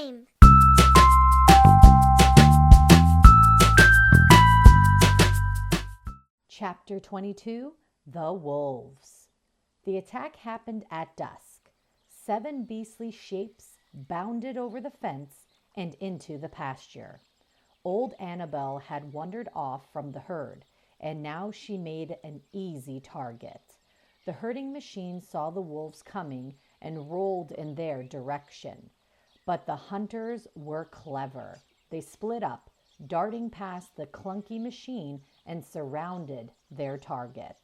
time. Chapter 22, The Wolves. The attack happened at dusk. 7 beastly shapes bounded over the fence and into the pasture. Old Annabelle had wandered off from the herd, and now she made an easy target. The herding machine saw the wolves coming and rolled in their direction. But the hunters were clever. They split up, darting past the clunky machine and surrounded their target.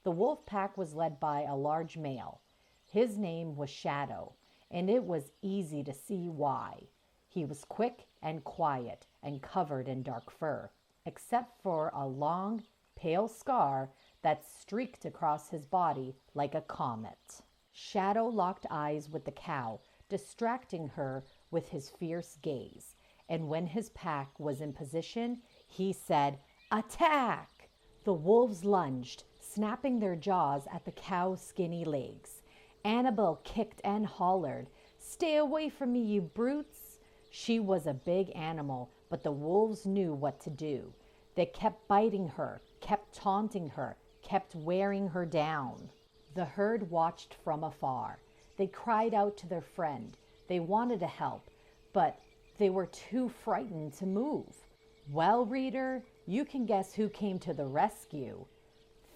The wolf pack was led by a large male. His name was Shadow, and it was easy to see why. He was quick and quiet and covered in dark fur, except for a long, pale scar that streaked across his body like a comet. Shadow locked eyes with the cow, distracting her with his fierce gaze. And when his pack was in position, he said, "Attack!" The wolves lunged, snapping their jaws at the cow's skinny legs. Annabelle kicked and hollered, "Stay away from me, you brutes!" She was a big animal, but the wolves knew what to do. They kept biting her, kept taunting her, kept wearing her down. The herd watched from afar. They cried out to their friend. They wanted to help, but they were too frightened to move. Well, reader, you can guess who came to the rescue.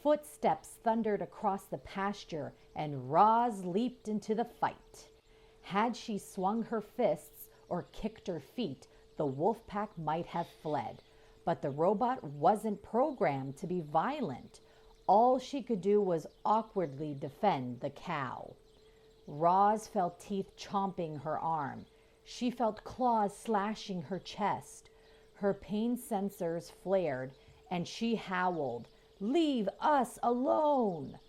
Footsteps thundered across the pasture, and Roz leaped into the fight. Had she swung her fists or kicked her feet, the wolf pack might have fled. But the robot wasn't programmed to be violent. All she could do was awkwardly defend the cow. Roz felt teeth chomping her arm. She felt claws slashing her chest. Her pain sensors flared, and she howled, "Leave us alone!"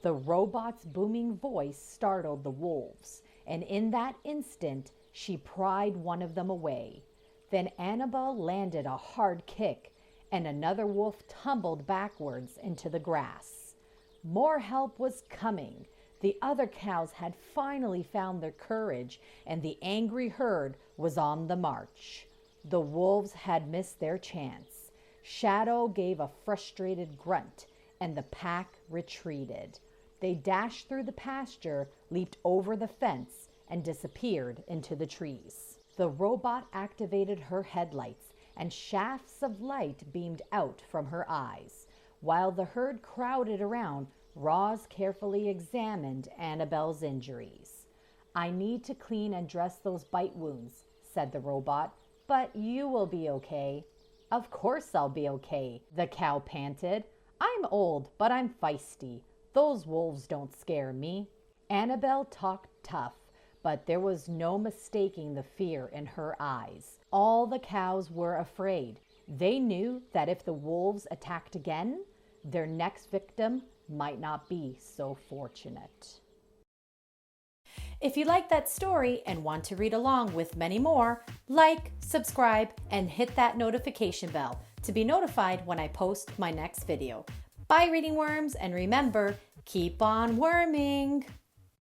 The robot's booming voice startled the wolves, and in that instant, she pried one of them away. Then Annabelle landed a hard kick, and another wolf tumbled backwards into the grass. More help was coming. The other cows had finally found their courage, and the angry herd was on the march. The wolves had missed their chance. Shadow gave a frustrated grunt, and the pack retreated. They dashed through the pasture, leaped over the fence, and disappeared into the trees. The robot activated her headlights, and shafts of light beamed out from her eyes. While the herd crowded around, Roz carefully examined Annabelle's injuries. "I need to clean and dress those bite wounds," said the robot, "but you will be okay." "Of course I'll be okay," the cow panted. "I'm old, but I'm feisty. Those wolves don't scare me." Annabelle talked tough, but there was no mistaking the fear in her eyes. All the cows were afraid. They knew that if the wolves attacked again, their next victim might not be so fortunate. If you like that story and want to read along with many more, like, subscribe, and hit that notification bell to be notified when I post my next video. Bye, reading worms, and remember, keep on worming!